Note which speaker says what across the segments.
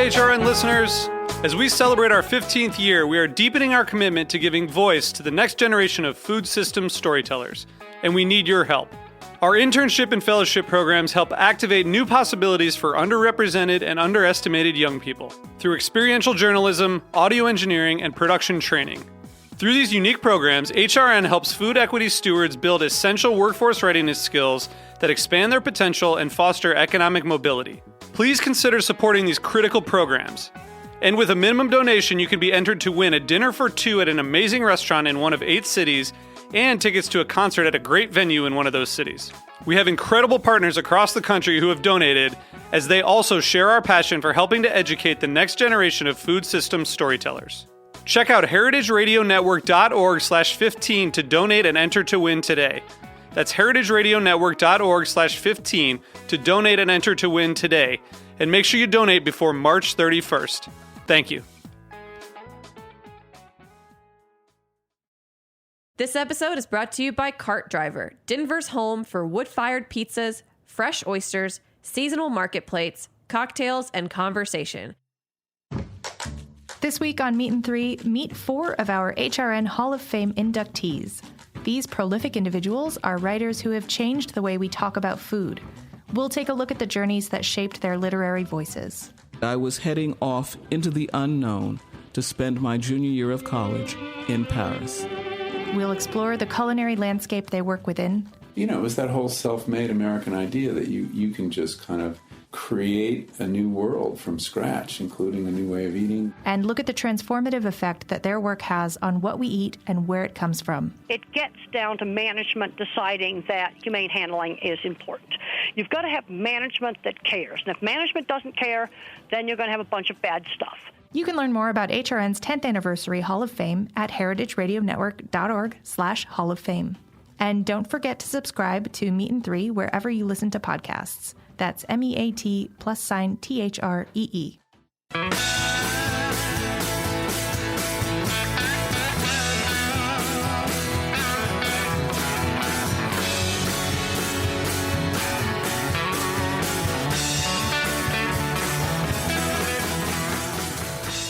Speaker 1: HRN listeners. As we celebrate our 15th year, we are deepening our commitment to giving voice to the next generation of food systems storytellers, and we need your help. Our internship and fellowship programs help activate new possibilities for underrepresented and underestimated young people through experiential journalism, audio engineering, and production training. Through these unique programs, HRN helps food equity stewards build essential workforce readiness skills that expand their potential and foster economic mobility. Please consider supporting these critical programs. And with a minimum donation, you can be entered to win a dinner for two at an amazing restaurant in one of 8 cities and tickets to a concert at a great venue in one of those cities. We have incredible partners across the country who have donated, as they also share our passion for helping to educate the next generation of food systems storytellers. Check out heritageradionetwork.org/15 to donate and enter to win today. That's heritageradionetwork.org/15 to donate and enter to win today. And make sure you donate before March 31st. Thank you.
Speaker 2: This episode is brought to you by Cart Driver, Denver's home for wood-fired pizzas, fresh oysters, seasonal market plates, cocktails, and conversation.
Speaker 3: This week on Meet and 3, meet 4 of our HRN Hall of Fame inductees. These prolific individuals are writers who have changed the way we talk about food. We'll take a look at the journeys that shaped their literary voices.
Speaker 4: I was heading off into the unknown to spend my junior year of college in Paris.
Speaker 3: We'll explore the culinary landscape they work within.
Speaker 5: You know, it was that whole self-made American idea that you can just kind of create a new world from scratch, including a new way of eating.
Speaker 3: And look at the transformative effect that their work has on what we eat and where it comes from.
Speaker 6: It gets down to management deciding that humane handling is important. You've got to have management that cares. And if management doesn't care, then you're going to have a bunch of bad stuff.
Speaker 3: You can learn more about HRN's 10th anniversary Hall of Fame at heritageradionetwork.org/Hall of Fame. And don't forget to subscribe to Meet and 3 wherever you listen to podcasts. That's MEAT+THREE.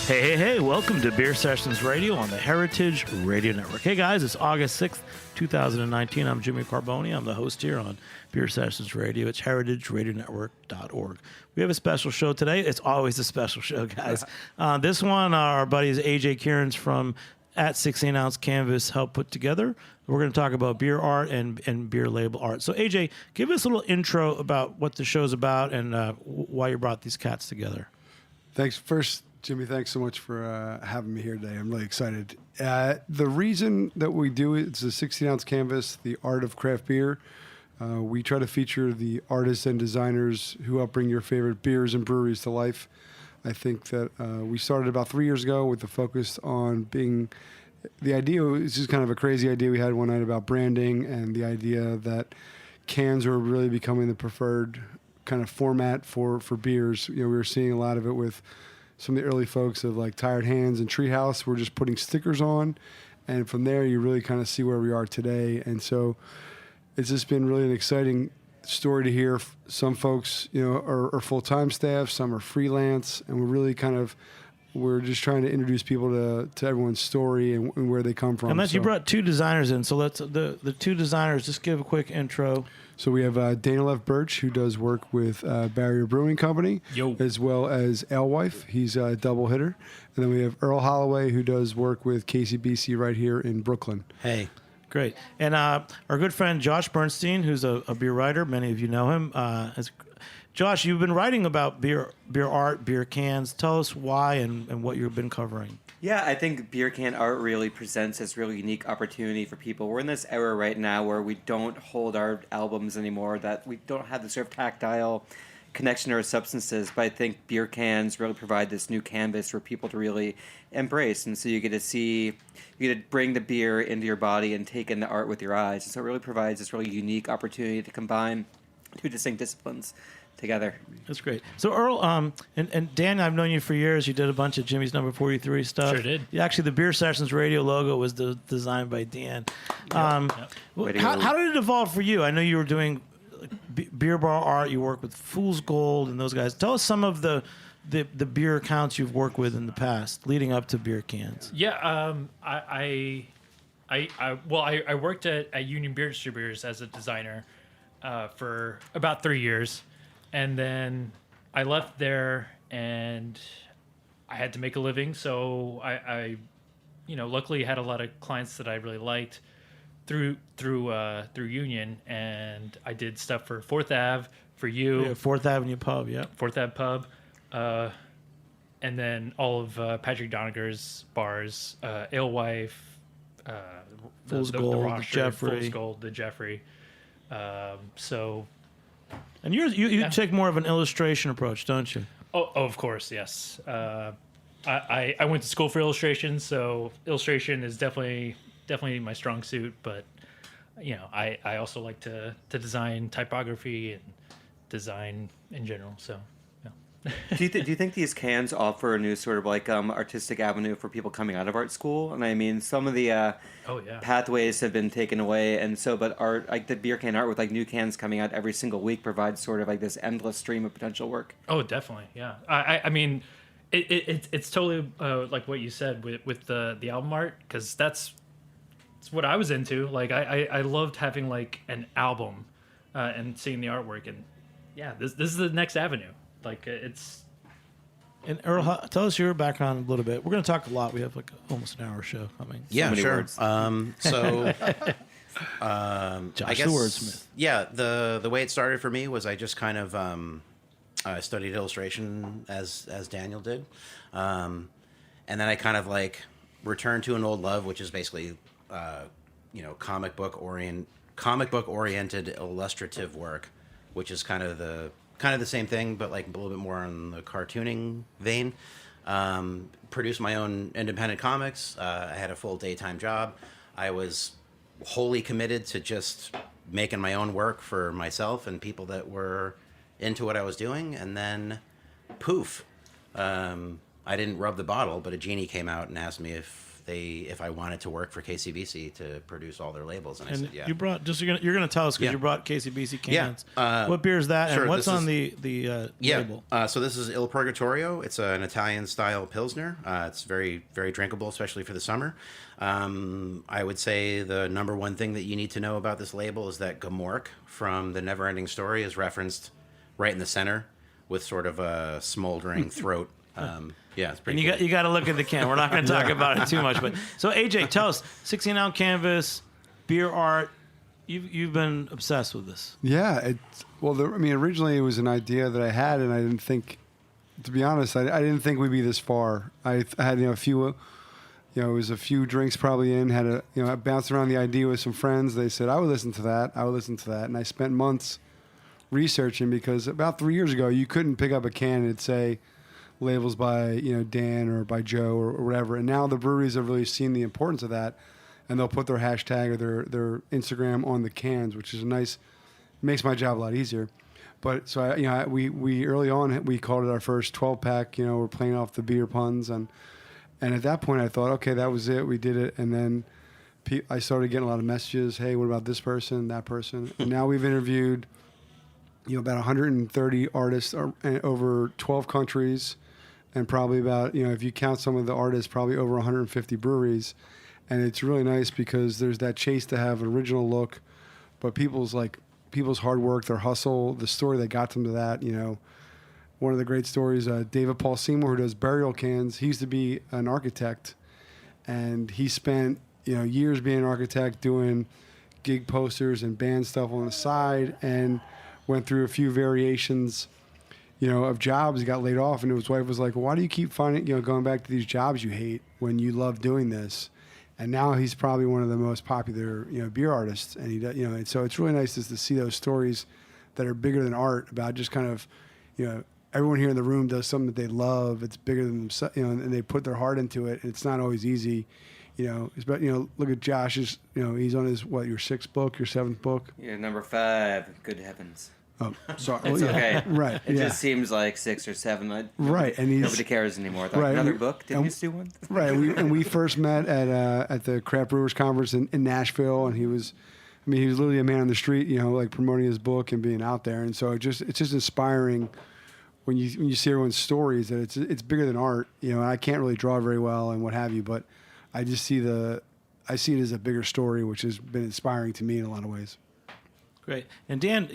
Speaker 7: Hey, welcome to Beer Sessions Radio on the Heritage Radio Network. Hey guys, it's August 6th, 2019. I'm Jimmy Carboni. I'm the host here on Beer Sessions Radio. It's heritageradionetwork.org. We have a special show today. It's always a special show, guys. This one, our buddies AJ Kieran's from at 16 Ounce Canvas helped put together. We're going to talk about beer art and beer label art. So AJ, give us a little intro about what the show's about and why you brought these cats together.
Speaker 8: Thanks. First, Jimmy, thanks so much for having me here today. I'm really excited. The reason that we do it, it's a 16-ounce canvas, the art of craft beer. We try to feature the artists and designers who help bring your favorite beers and breweries to life. I think that we started about 3 years ago with the focus on being the idea. It's just kind of a crazy idea we had one night about branding and the idea that cans were really becoming the preferred kind of format for beers. You know, we were seeing a lot of it with some of the early folks of like Tired Hands and Treehouse. We're just putting stickers on, and from there you really kind of see where we are today. And so it's just been really an exciting story to hear. Some folks, you know, are full-time staff, some are freelance, and we're just trying to introduce people to everyone's story and where they come from.
Speaker 7: And you brought 2 designers in, so let's the 2 designers, just give a quick intro.
Speaker 8: So we have Daniel F. Birch, who does work with Barrier Brewing Company, as well as Alewife. He's a double hitter. And then we have Earl Holloway, who does work with KCBC right here in Brooklyn.
Speaker 7: Hey, great. And our good friend Josh Bernstein, who's a beer writer. Many of you know him. Josh, you've been writing about beer art, beer cans. Tell us why and what you've been covering.
Speaker 9: Yeah, I think beer can art really presents this really unique opportunity for people. We're in this era right now where we don't hold our albums anymore, that we don't have the sort of tactile connection to our substances, but I think beer cans really provide this new canvas for people to really embrace. And so you get to bring the beer into your body and take in the art with your eyes. And so it really provides this really unique opportunity to combine 2 distinct disciplines together.
Speaker 7: That's great. So Earl, and Dan, I've known you for years. You did a bunch of Jimmy's Number 43 stuff.
Speaker 10: Sure did.
Speaker 7: Yeah, actually, the Beer Sessions radio logo was designed by Dan. How did it evolve for you? I know you were doing beer bar art. You work with Fool's Gold and those guys. Tell us some of the the beer accounts you've worked with in the past, leading up to beer cans.
Speaker 10: Yeah, I worked at Union Beer Distributors as a designer for about 3 years, and then I left there and I had to make a living. So I luckily had a lot of clients that I really liked through Union, and I did stuff for 4th Ave, for you.
Speaker 7: Yeah, 4th Avenue Pub, yeah.
Speaker 10: 4th Ave Pub. And then all of Patrick Doniger's bars, Alewife,
Speaker 7: Fool's
Speaker 10: the
Speaker 7: Gold,
Speaker 10: Rocker,
Speaker 7: Jeffrey.
Speaker 10: Fool's Gold, the Jeffrey. So...
Speaker 7: And you take more of an illustration approach, don't you?
Speaker 10: Oh, of course, yes. I went to school for illustration, so illustration is definitely my strong suit. But I also like to design typography and design in general. So, yeah.
Speaker 9: Do you think these cans offer a new sort of like artistic avenue for people coming out of art school? And I mean, some of the pathways have been taken away, and so but art, like the beer can art with like new cans coming out every single week, provides sort of like this endless stream of potential work.
Speaker 10: Oh, definitely, yeah. I mean, it's totally like what you said with the album art, because that's what I was into. Like I loved having like an album and seeing the artwork, and yeah, this is the next avenue. Like it's.
Speaker 7: And Earl, tell us your background a little bit. We're going to talk a lot. We have like almost an hour show coming.
Speaker 11: Yeah, sure.
Speaker 9: Words.
Speaker 11: So,
Speaker 7: Josh
Speaker 11: I guess,
Speaker 7: the wordsmith.
Speaker 11: Yeah, the way it started for me was I just kind of studied illustration as Daniel did, and then I kind of like returned to an old love, which is basically comic book oriented illustrative work, which is kind of the same thing, but like a little bit more on the cartooning vein. Produced my own independent comics. I had a full daytime job. I was wholly committed to just making my own work for myself and people that were into what I was doing. And then, poof, I didn't rub the bottle, but a genie came out and asked me if I wanted to work for KCBC to produce all their labels, and I said, yeah.
Speaker 7: You brought you're gonna tell us because you brought KCBC cans.
Speaker 11: Yeah.
Speaker 7: What beer is that,
Speaker 11: sure,
Speaker 7: and what's on the label?
Speaker 11: So this is Il Purgatorio. It's an Italian style Pilsner. It's very, very drinkable, especially for the summer. I would say the number one thing that you need to know about this label is that Gamork from The Neverending Story is referenced right in the center with sort of a smoldering throat. Yeah, it's pretty cool.
Speaker 7: You got to look at the can. We're not going to talk about it too much. But so AJ, tell us, 16-ounce canvas, beer art. You've been obsessed with this.
Speaker 8: Yeah. Originally it was an idea that I had, and I didn't think, to be honest, I didn't think we'd be this far. I had a few, it was a few drinks probably in. I bounced around the idea with some friends. They said I would listen to that. And I spent months researching, because about 3 years ago you couldn't pick up a can and it'd say labels by Dan or by Joe or whatever, and now the breweries have really seen the importance of that, and they'll put their hashtag or their Instagram on the cans, which is makes my job a lot easier. But so we early on we called it our first 12-pack. We're playing off the beer puns, and at that point I thought, okay, that was it, we did it. And then I started getting a lot of messages, hey, what about this person, that person, and now we've interviewed about 130 artists over 12 countries. And probably about, if you count some of the artists, probably over 150 breweries. And it's really nice because there's that chase to have an original look, but people's hard work, their hustle, the story that got them to that. One of the great stories, David Paul Seymour, who does burial cans, he used to be an architect, and he spent years being an architect, doing gig posters and band stuff on the side, and went through a few variations of jobs. He got laid off, and his wife was like, why do you keep finding, going back to these jobs you hate when you love doing this? And now he's probably one of the most popular, beer artists. And he does, and so it's really nice just to see those stories that are bigger than art, about just kind of, everyone here in the room does something that they love. It's bigger than themselves, and they put their heart into it. And it's not always easy, But look at Josh's, he's on his, your 6th book, your 7th book?
Speaker 9: Yeah, number 5. Good heavens.
Speaker 8: Oh, sorry.
Speaker 9: It's okay.
Speaker 8: Right.
Speaker 9: It just seems like 6 or 7.
Speaker 8: Right. And
Speaker 9: nobody cares anymore. Right. Another book? Did you just do one?
Speaker 8: Right. We first met at the Craft Brewers Conference in Nashville, and he was literally a man on the street, promoting his book and being out there. And so it's just inspiring when you see everyone's stories that it's bigger than art. You know, and I can't really draw very well and what have you, but I just see it as a bigger story, which has been inspiring to me in a lot of ways.
Speaker 7: Great. And Dan,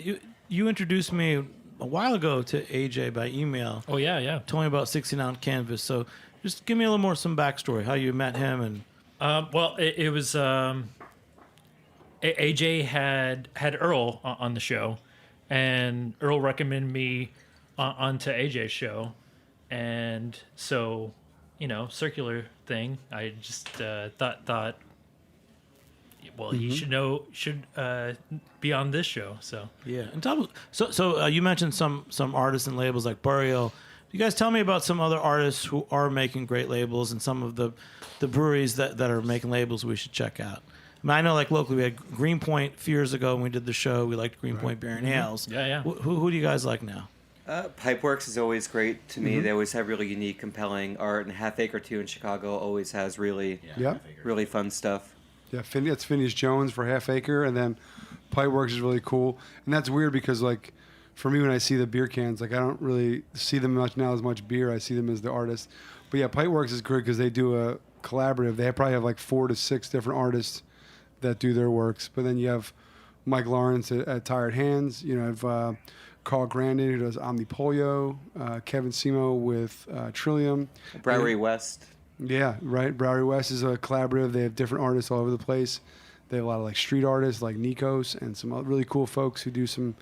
Speaker 7: you introduced me a while ago to AJ by email.
Speaker 10: Oh yeah.
Speaker 7: Told me about 16-ounce canvas. So just give me a little more some backstory, how you met him and.
Speaker 10: Well, it was AJ had Earl on the show, and Earl recommended me onto AJ's show, and so circular thing. I just thought. Well, he should be on this show. So
Speaker 7: yeah, and so you mentioned some artists and labels like Burial. You guys tell me about some other artists who are making great labels and some of the breweries that are making labels we should check out. I mean, I know like locally we had Greenpoint a few years ago when we did the show. We liked Greenpoint Beer and Ales.
Speaker 10: Yeah.
Speaker 7: Who do you guys like now?
Speaker 9: Pipeworks is always great to me. They always have really unique, compelling art, and Half Acre 2 in Chicago always has really fun stuff.
Speaker 8: Yeah, that's Phineas Jones for Half Acre, and then Pipeworks is really cool. And that's weird because, like, for me, when I see the beer cans, like, I don't really see them much now as much beer. I see them as the artist. But yeah, Pipeworks is great because they do a collaborative. They probably have like 4 to 6 different artists that do their works. But then you have Mike Lawrence at Tired Hands. You know, have Carl Grandin who does Omnipollo, Kevin Simo with Trillium.
Speaker 9: Bowery West.
Speaker 8: Yeah, right. Bowery West is a collaborative. They have different artists all over the place. They have a lot of like street artists like Nikos and some really cool folks who do some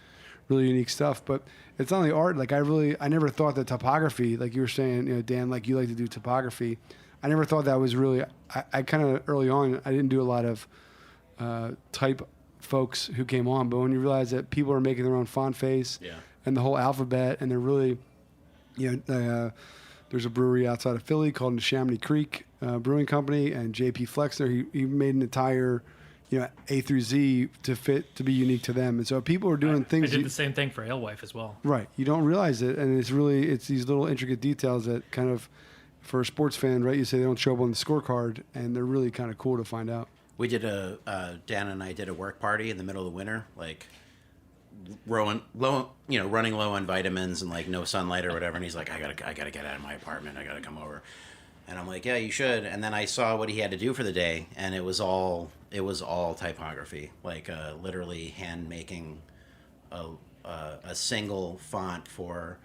Speaker 8: really unique stuff. But it's not only art. Like I never thought that topography, like you were saying, Dan, like you like to do topography. I never thought that was really. I kind of early on, I didn't do a lot of type folks who came on. But when you realize that people are making their own font face and the whole alphabet, and they're really, there's a brewery outside of Philly called Neshaminy Creek Brewing Company, and JP Flexner, he made an entire, A through Z to be unique to them. And so people are doing things.
Speaker 10: I did the same thing for Alewife as well.
Speaker 8: Right. You don't realize it, and it's these little intricate details that kind of, for a sports fan, right, you say they don't show up on the scorecard, and they're really kind of cool to find out.
Speaker 11: We did Dan and I did a work party in the middle of the winter, like running low on vitamins and like no sunlight or whatever. And he's like, I gotta get out of my apartment. I gotta come over. And I'm like, yeah, you should. And then I saw what he had to do for the day, and it was all typography, like literally hand making a single font for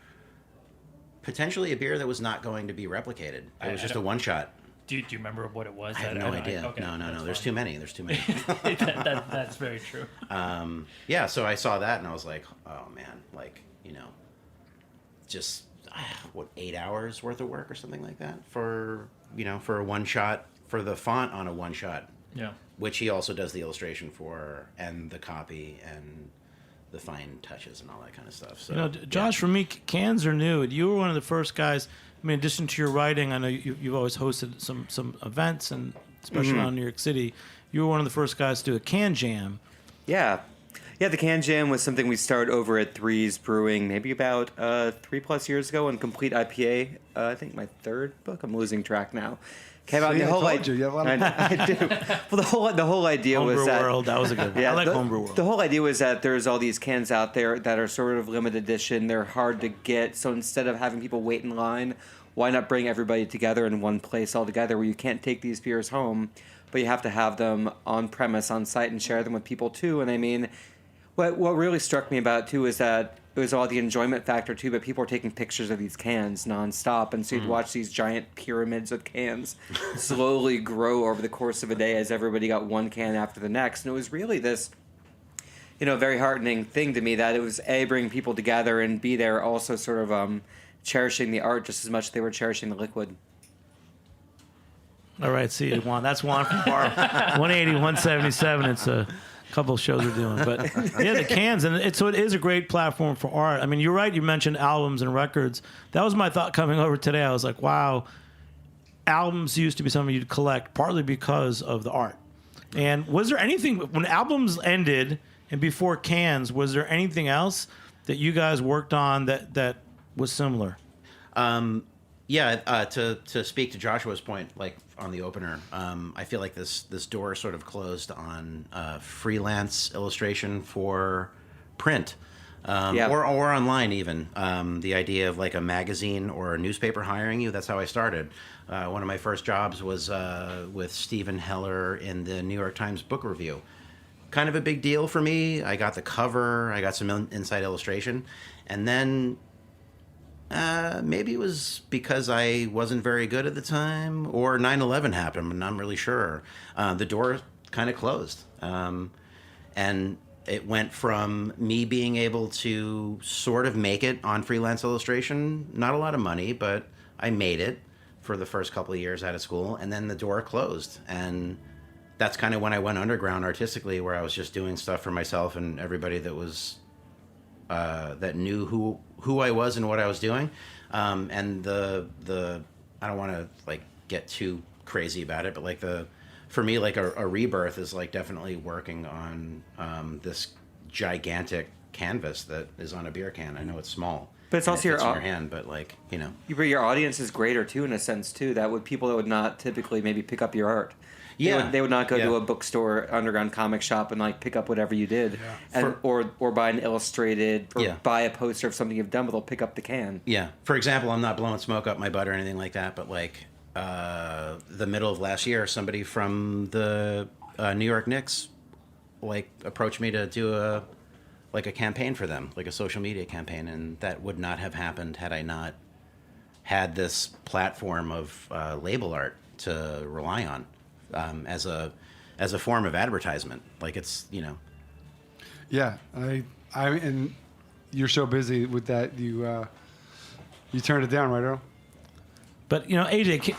Speaker 11: potentially a beer that was not going to be replicated. It was just a one shot.
Speaker 10: Do you remember what it was?
Speaker 11: I have no idea.
Speaker 10: Okay,
Speaker 11: No. There's too many. That's
Speaker 10: very true.
Speaker 11: So I saw that and I was like, oh man, like, just 8 hours worth of work or something like that for a one shot, for the font on a one shot.
Speaker 10: Yeah.
Speaker 11: Which he also does the illustration for, and the copy and the fine touches and all that kind of stuff. So,
Speaker 7: Josh, for me, cans are new. You were one of the first guys. I mean, in addition to your writing, I know you've always hosted some events, and especially around New York City. You were one of the first guys to do a can jam.
Speaker 9: Yeah, the can jam was something we started over at Threes Brewing maybe about 3+ years ago on Complete IPA. I think my 3rd book. I'm losing track now. Came out the whole idea. You have a lot of I do. Well, the whole idea
Speaker 7: Homebrew
Speaker 9: was that
Speaker 7: World. That was a good one. I like Homebrew World.
Speaker 9: The whole idea was that there's all these cans out there that are sort of limited edition. They're hard to get. So instead of having people wait in line, why not bring everybody together in one place all together where you can't take these beers home, but you have to have them on premise, on site, and share them with people too. And I mean, what really struck me about it too is that it was all the enjoyment factor too, but people were taking pictures of these cans nonstop, and so you'd watch these giant pyramids of cans slowly grow over the course of a day as everybody got one can after the next. And it was really this, very heartening thing to me that it was A, bring people together, and B, they're also sort of cherishing the art just as much as they were cherishing the liquid.
Speaker 7: All right, see you, Juan. That's Juan from bar 180, 177. It's a couple shows we're doing. But yeah, the cans. And it is a great platform for art. I mean, you're right. You mentioned albums and records. That was my thought coming over today. I was like, wow, albums used to be something you'd collect partly because of the art. And was there anything, when albums ended and before cans, was there anything else that you guys worked on that was similar?
Speaker 11: To speak to Joshua's point, like on the opener, I feel like this door sort of closed on freelance illustration for print. or online even. The idea of like a magazine or a newspaper hiring you, that's how I started. One of my first jobs was with Stephen Heller in the New York Times Book Review. Kind of a big deal for me. I got the cover, I got some inside illustration, and then maybe it was because I wasn't very good at the time, or 9/11 happened, I'm not really sure. The door kind of closed. And it went from me being able to sort of make it on freelance illustration, not a lot of money, but I made it for the first couple of years out of school, and then the door closed. And that's kind of when I went underground artistically, where I was just doing stuff for myself and everybody that was that knew who I was and what I was doing. And the I don't want to like get too crazy about it, but like for me, like a rebirth is like definitely working on this gigantic canvas that is on a beer can. I know it's small,
Speaker 9: but it's also
Speaker 11: in your hand. But like
Speaker 9: your audience is greater too, in a sense too. That would people that would not typically maybe pick up your art.
Speaker 11: Yeah,
Speaker 9: they would not go to a bookstore, underground comic shop, and like pick up whatever you did, or buy an illustrated or buy a poster of something you've done, but they'll pick up the can.
Speaker 11: Yeah. For example, I'm not blowing smoke up my butt or anything like that, but like the middle of last year, somebody from the New York Knicks like approached me to do a campaign for them, like a social media campaign, and that would not have happened had I not had this platform of label art to rely on. As a form of advertisement, like it's
Speaker 8: Yeah, I and you're so busy with that you turned it down, right, Earl?
Speaker 7: But AJ,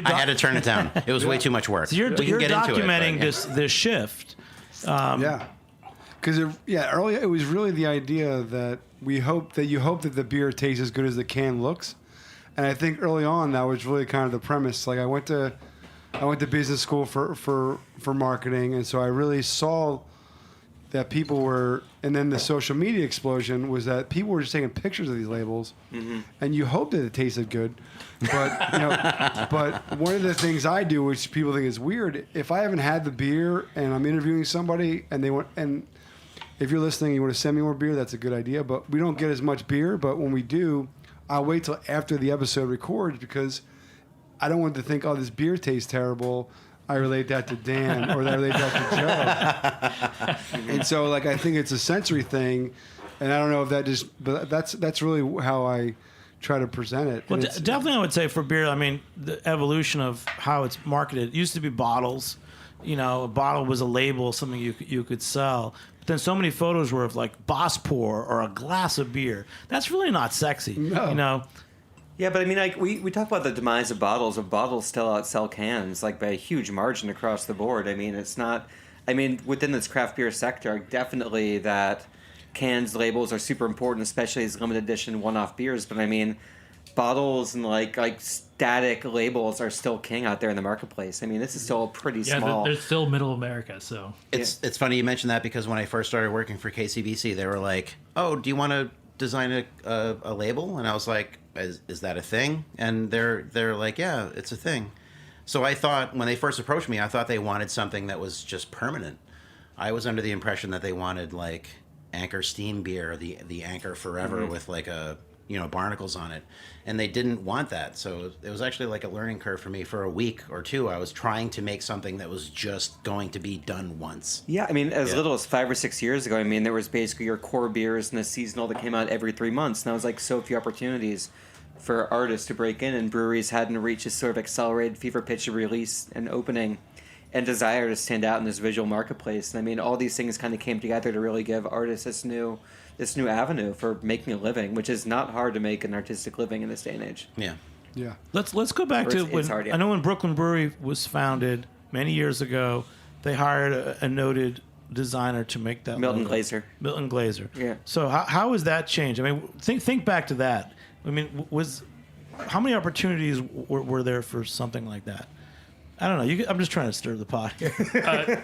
Speaker 11: I had to turn it down. It was way too much work.
Speaker 7: So you're documenting this shift.
Speaker 8: Because early it was really the idea that you hope that the beer tastes as good as the can looks, and I think early on that was really kind of the premise. Like I went to business school for marketing, and so I really saw that people were, and then the social media explosion was that people were just taking pictures of these labels, and you hope that it tasted good, but but one of the things I do, which people think is weird, if I haven't had the beer and I'm interviewing somebody and they want, and if you're listening, you want to send me more beer, that's a good idea, but we don't get as much beer, but when we do, I'll wait till after the episode records because I don't want to think, oh, this beer tastes terrible. I relate that to Dan, or I relate that to Joe. And so, like, I think it's a sensory thing, and I don't know if that just, but that's really how I try to present it.
Speaker 7: Well, definitely, I would say for beer, I mean, the evolution of how it's marketed. It used to be bottles. A bottle was a label, something you could sell. But then so many photos were of like Boss Pour or a glass of beer. That's really not sexy. No.
Speaker 9: Yeah, but I mean, like we talk about the demise of bottles. Bottles still outsell cans like by a huge margin across the board. I mean, it's not. I mean, within this craft beer sector, definitely that cans labels are super important, especially as limited edition one-off beers. But I mean, bottles and like static labels are still king out there in the marketplace. I mean, this is still pretty small.
Speaker 10: They're still middle America. So
Speaker 11: it's funny you mentioned that because when I first started working for KCBC, they were like, "Oh, do you want to design a label?" And I was like, is that a thing? And they're like, yeah, it's a thing. So I thought when they first approached me, I thought they wanted something that was just permanent. I was under the impression that they wanted like Anchor Steam beer, the Anchor Forever with like a barnacles on it, and they didn't want that. So it was actually like a learning curve for me. For a week or two, I was trying to make something that was just going to be done once.
Speaker 9: Yeah, I mean, as little as 5 or 6 years ago, I mean, there was basically your core beers and a seasonal that came out every 3 months, and that was like so few opportunities for artists to break in, and breweries hadn't reached this sort of accelerated fever pitch of release and opening and desire to stand out in this visual marketplace. And I mean, all these things kind of came together to really give artists this new avenue for making a living, which is not hard to make an artistic living in this day and age.
Speaker 8: Yeah.
Speaker 7: Let's go back to when I know when Brooklyn Brewery was founded many years ago, they hired a noted designer to make that
Speaker 9: Milton
Speaker 7: logo.
Speaker 9: Glaser.
Speaker 7: Yeah. So how has that changed? I mean, think back to that. I mean, how many opportunities were there for something like that? I don't know. I'm just trying to stir the pot here.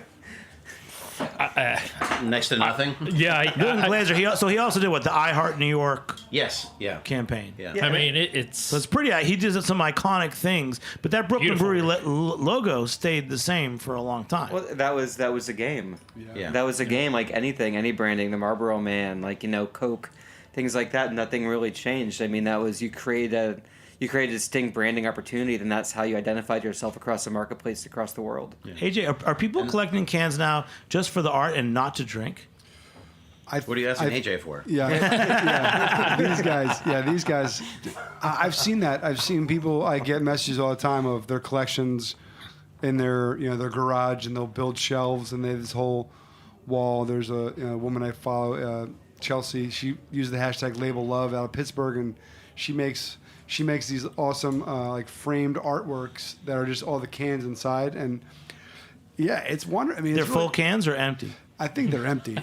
Speaker 11: Next to nothing.
Speaker 7: Bill Glazer. He also did what, the I Heart New York
Speaker 11: Yes. Yeah.
Speaker 7: campaign.
Speaker 11: Yeah.
Speaker 10: I mean, it's
Speaker 7: So it's pretty. He did some iconic things, but that Brooklyn
Speaker 10: Beautiful.
Speaker 7: Brewery logo stayed the same for a long time.
Speaker 9: Well, that was a game.
Speaker 11: Yeah.
Speaker 9: That was a game like anything, any branding, the Marlboro Man, like, Coke, things like that. Nothing really changed. I mean, that was you created a distinct branding opportunity, then that's how you identified yourself across the marketplace, across the world.
Speaker 7: AJ, are people collecting cans now just for the art and not to drink?
Speaker 11: What are you asking AJ for?
Speaker 8: Yeah. These guys. I've seen that. I've seen people. I get messages all the time of their collections in their their garage, and they'll build shelves, and they have this whole wall. There's a woman I follow, Chelsea. She used the hashtag Label Love out of Pittsburgh, and she makes these awesome like framed artworks that are just all the cans inside, and it's wonderful. I mean,
Speaker 7: They're
Speaker 8: it's
Speaker 7: full
Speaker 8: really,
Speaker 7: cans or empty?
Speaker 8: I think they're empty.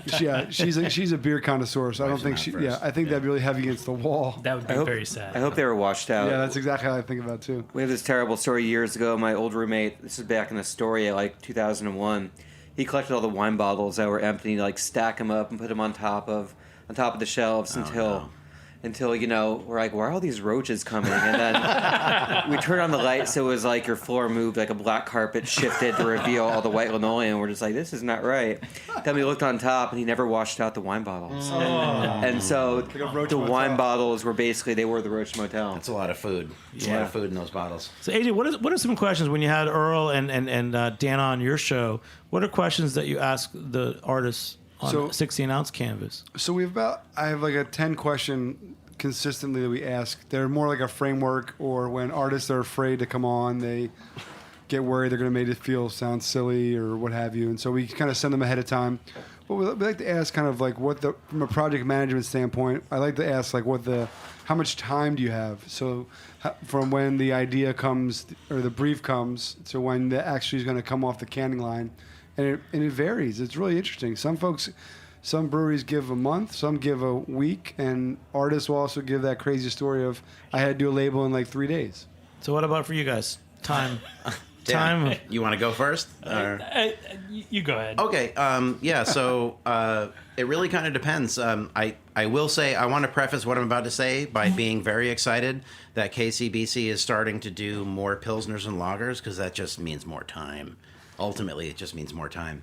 Speaker 8: She's a beer connoisseur, so I don't think she.
Speaker 11: first.
Speaker 8: Yeah, I think that'd be really heavy against the wall.
Speaker 10: that would be very sad.
Speaker 9: I hope they were washed out.
Speaker 8: Yeah, that's exactly how I think about it too.
Speaker 9: We have this terrible story years ago. My old roommate, this is back in Astoria, like 2001. He collected all the wine bottles that were empty, and he'd, like, stack them up and put them on top of the shelves until we're like, why are all these roaches coming? And then we turned on the light, so it was like your floor moved, like a black carpet shifted to reveal all the white linoleum. We're just like, this is not right. Then we looked on top, and he never washed out the wine bottles. And so the wine bottles were basically, they were the Roach Motel.
Speaker 11: That's a lot of food. It's a lot of food in those bottles.
Speaker 7: So AJ, what are some questions when you had Earl and Dan on your show? What are questions that you ask the artists on 16-ounce canvas?
Speaker 8: So I have like a 10-question consistently that we ask. They're more like a framework, or when artists are afraid to come on, they get worried they're going to make it sound silly or what have you. And so we kind of send them ahead of time. But we like to ask kind of like from a project management standpoint, I like to ask like how much time do you have? So from when the idea comes or the brief comes to when the actually is going to come off the canning line. And it varies. It's really interesting. Some breweries give a month, some give a week, and artists will also give that crazy story of, I had to do a label in like 3 days.
Speaker 7: So what about for you guys? Time.
Speaker 11: Dan, you want to go first?
Speaker 10: You go ahead.
Speaker 11: Okay. So it really kind of depends. I will say, I want to preface what I'm about to say by being very excited that KCBC is starting to do more Pilsners and lagers, because that just means more time. Ultimately, it just means more time.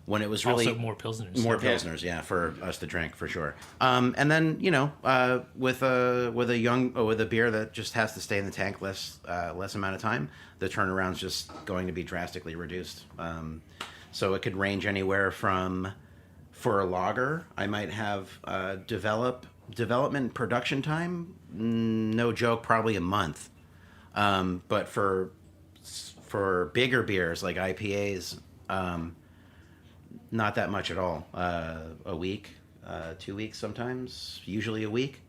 Speaker 11: When it was really
Speaker 10: also more Pilsners.
Speaker 11: More Pilsners, yeah, for us to drink for sure. And then with a beer that just has to stay in the tank less amount of time, the turnaround's just going to be drastically reduced. So it could range anywhere from, for a lager, I might have development production time, no joke, probably a month. But for bigger beers like IPAs, not that much at all. A week, 2 weeks sometimes, usually a week.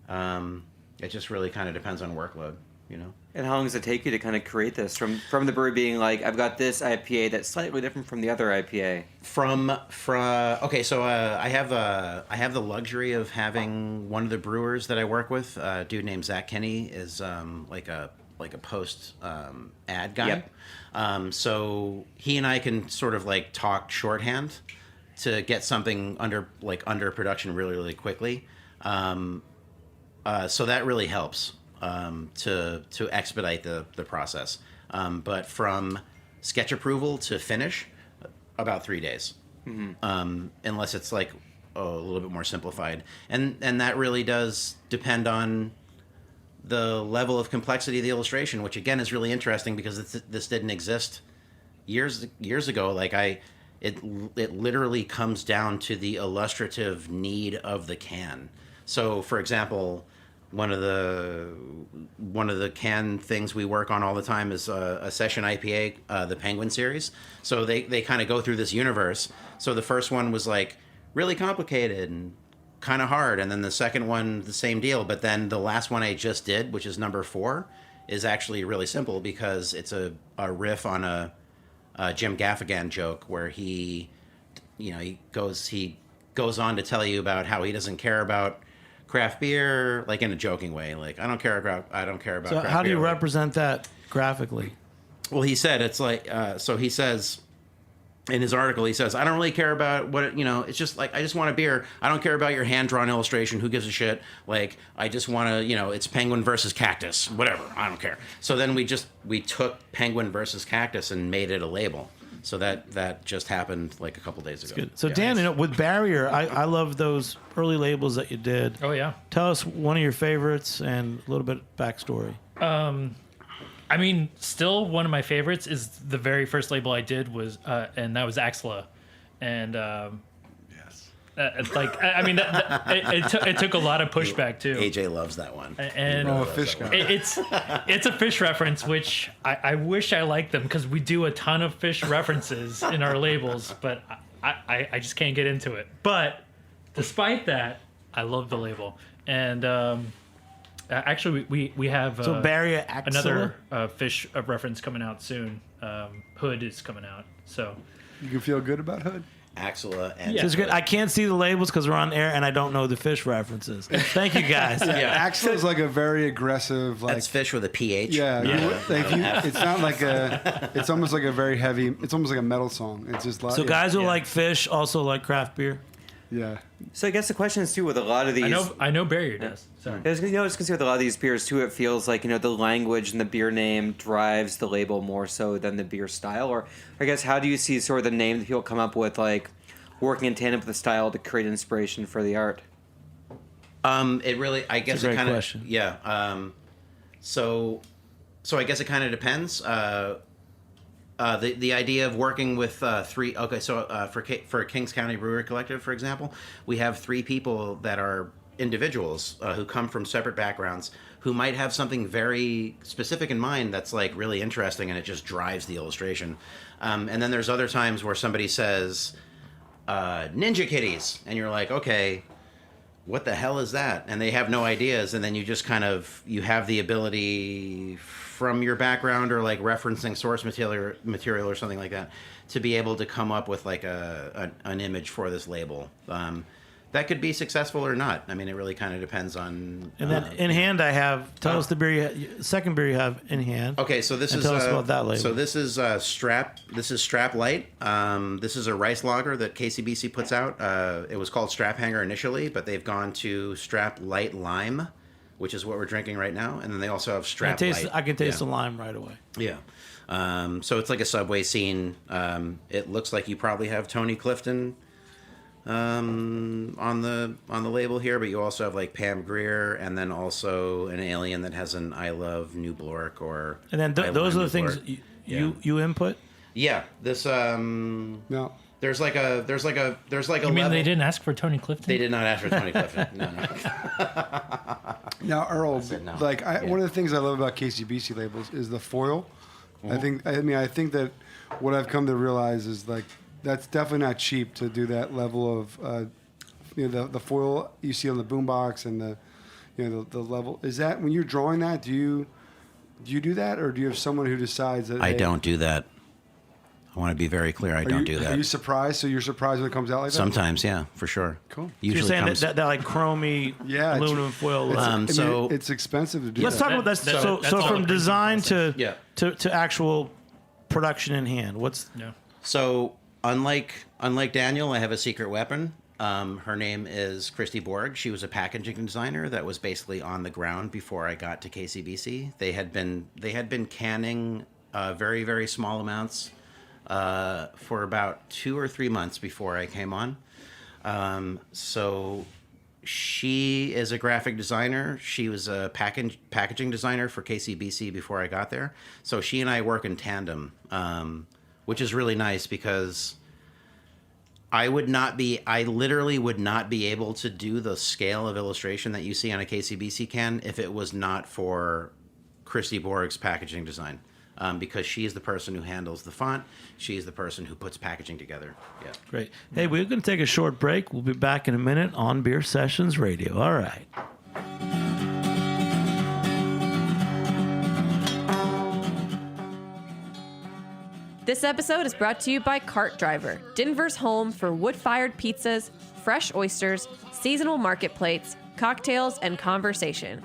Speaker 11: It just really kind of depends on workload,
Speaker 9: And how long does it take you to kind of create this from the brewery being like, I've got this IPA that's slightly different from the other IPA?
Speaker 11: I have the luxury of having one of the brewers that I work with, a dude named Zach Kinney, is like a post ad guy.
Speaker 9: Yep.
Speaker 11: So he and I can sort of like talk shorthand to get something under production really, really quickly. So that really helps to expedite the process. But from sketch approval to finish, about 3 days. Mm-hmm. Unless it's like a little bit more simplified. And that really does depend on the level of complexity of the illustration, which again is really interesting because this didn't exist years ago. Like it literally comes down to the illustrative need of the can. So, for example, one of the can things we work on all the time is a session IPA, the Penguin series. So they kind of go through this universe. So the first one was like really complicated and kind of hard, and then the second one the same deal, but then the last one I just did, which is number 4, is actually really simple because it's a riff on a Jim Gaffigan joke where he goes on to tell you about how he doesn't care about craft beer, like in a joking way, like I don't care about
Speaker 7: So
Speaker 11: craft beer.
Speaker 7: how do you represent that graphically?
Speaker 11: Well, he said it's like so he says in his article, he says, I don't really care about what, it's just like, I just want a beer. I don't care about your hand-drawn illustration. Who gives a shit? Like, I just want to, it's penguin versus cactus, whatever. I don't care. So then we took penguin versus cactus and made it a label. So that just happened like a couple days ago.
Speaker 7: Good. So Dan, with Barrier, I love those early labels that you did.
Speaker 10: Oh, yeah.
Speaker 7: Tell us one of your favorites and a little bit backstory.
Speaker 10: I mean, still one of my favorites is the very first label I did was, and that was Axela, and
Speaker 8: Yes.
Speaker 10: it took a lot of pushback too.
Speaker 11: AJ loves that one.
Speaker 10: And
Speaker 8: a fish guy.
Speaker 10: It's a fish reference, which I wish I liked them because we do a ton of fish references in our labels, but I just can't get into it. But despite that, I love the label, and. Actually, we have
Speaker 7: Barrier
Speaker 10: another fish reference coming out soon. Hood is coming out, so
Speaker 8: You can feel good about Hood?
Speaker 11: Axela and
Speaker 10: Yeah.
Speaker 7: It's good. I can't see the labels because we're on air and I don't know the fish references. Thank you, guys.
Speaker 8: Axel is like a very aggressive, like
Speaker 11: that's fish with a pH.
Speaker 8: yeah. It's not like a. It's almost like a very heavy. It's almost like a metal song. It's just like
Speaker 7: So guys who like fish also like craft beer.
Speaker 8: Yeah.
Speaker 9: So I guess the question is too with a lot of these.
Speaker 10: I know Barrier does. Sorry.
Speaker 9: I was gonna say with a lot of these beers too, it feels like the language and the beer name drives the label more so than the beer style. Or I guess how do you see sort of the name that people come up with, like working in tandem with the style to create inspiration for the art?
Speaker 11: It really, I guess,
Speaker 7: a
Speaker 11: it
Speaker 7: great
Speaker 11: kind of
Speaker 7: question.
Speaker 11: yeah. So I guess it kind of depends. The idea of working with three. Okay, so for Kings County Brewery Collective, for example, we have three people that are individuals who come from separate backgrounds who might have something very specific in mind that's like really interesting and it just drives the illustration. And then there's other times where somebody says Ninja Kitties, and you're like, okay, what the hell is that? And they have no ideas, and then you just kind of you have the ability from your background or like referencing source material or something like that to be able to come up with like an image for this label. That could be successful or not. I mean, it really kind of depends on.
Speaker 7: And then in hand, I have. Tell us the beer, second beer you have in hand.
Speaker 11: Okay, so this is.
Speaker 7: Tell us about that label.
Speaker 11: So this is Strap. This is Strap Lite. This is a rice lager that KCBC puts out. It was called Strap Hanger initially, but they've gone to Strap Light Lime, which is what we're drinking right now. And then they also have Strap Light.
Speaker 7: I can taste the lime right away.
Speaker 11: Yeah. So it's like a Subway scene. It looks like you probably have Tony Clifton on the label here, but you also have like Pam Grier, and then also an alien that has an I Love New Blork or.
Speaker 7: And then those are the things you input.
Speaker 11: Yeah. This
Speaker 8: No.
Speaker 11: There's like a
Speaker 10: You mean
Speaker 11: level.
Speaker 10: they didn't ask for Tony Clifton?
Speaker 11: They did not ask for Tony Clifton. No.
Speaker 8: Now, Earl,
Speaker 11: no.
Speaker 8: one of the things I love about KCBC labels is the foil. I think that what I've come to realize is like that's definitely not cheap to do that level of the foil you see on the boombox and the level. Is that when you're drawing that? Do you do that, or do you have someone who decides that?
Speaker 11: I don't do that. I want to be very clear. I don't do that.
Speaker 8: Are you surprised? So you're surprised when it comes out like that?
Speaker 11: Sometimes, yeah, for sure.
Speaker 8: Cool.
Speaker 11: Usually
Speaker 7: You're saying
Speaker 11: comes,
Speaker 7: that like chromy aluminum foil.
Speaker 8: It's expensive to do.
Speaker 7: Let's
Speaker 8: that.
Speaker 7: talk about that. So
Speaker 10: all
Speaker 7: from
Speaker 10: the
Speaker 7: design
Speaker 10: principles.
Speaker 7: to actual production in hand.
Speaker 11: So unlike Daniel, I have a secret weapon. Her name is Christy Borg. She was a packaging designer that was basically on the ground before I got to KCBC. They had been canning very, very small amounts for about 2 or 3 months before I came on. So she is a graphic designer. She was a packaging designer for KCBC before I got there. So she and I work in tandem, which is really nice because I literally would not be able to do the scale of illustration that you see on a KCBC can if it was not for Christy Borg's packaging design. Because she is the person who handles the font. She is the person who puts packaging together. Yeah.
Speaker 7: Great. Hey, we're going to take a short break. We'll be back in a minute on Beer Sessions Radio. All right.
Speaker 2: This episode is brought to you by Cart Driver, Denver's home for wood-fired pizzas, fresh oysters, seasonal market plates, cocktails, and conversation.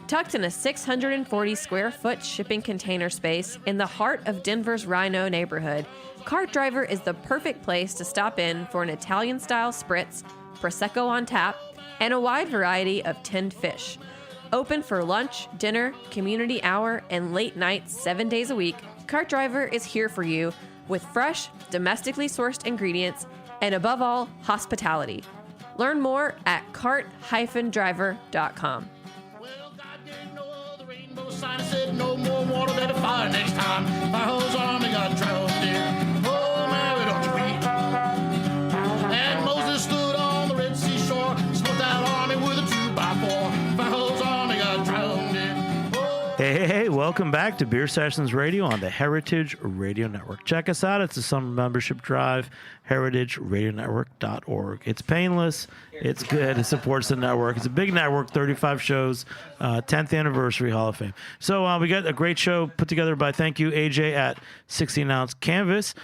Speaker 2: Tucked in a 640 square foot shipping container space in the heart of Denver's Rhino neighborhood, Cart Driver is the perfect place to stop in for an Italian-style spritz, Prosecco on tap, and a wide variety of tinned fish. Open for lunch, dinner, community hour, and late nights 7 days a week, Cart Driver is here for you with fresh, domestically sourced ingredients and, above all, hospitality. Learn more at cart-driver.com.
Speaker 12: Sign said no more water than a fire next time. My hose army got drowned there. Oh, Mary, don't you weep. And Moses stood on the Red Sea shore, smote that army with a 2x4. My hose army got drowned there.
Speaker 7: Hey, welcome back to Beer Sessions Radio on the Heritage Radio Network. Check us out. It's a summer membership drive, heritageradionetwork.org. It's painless. It's good. It supports the network. It's a big network, 35 shows, 10th anniversary Hall of Fame. So we got a great show put together by, thank you, AJ at 16 Ounce Canvas,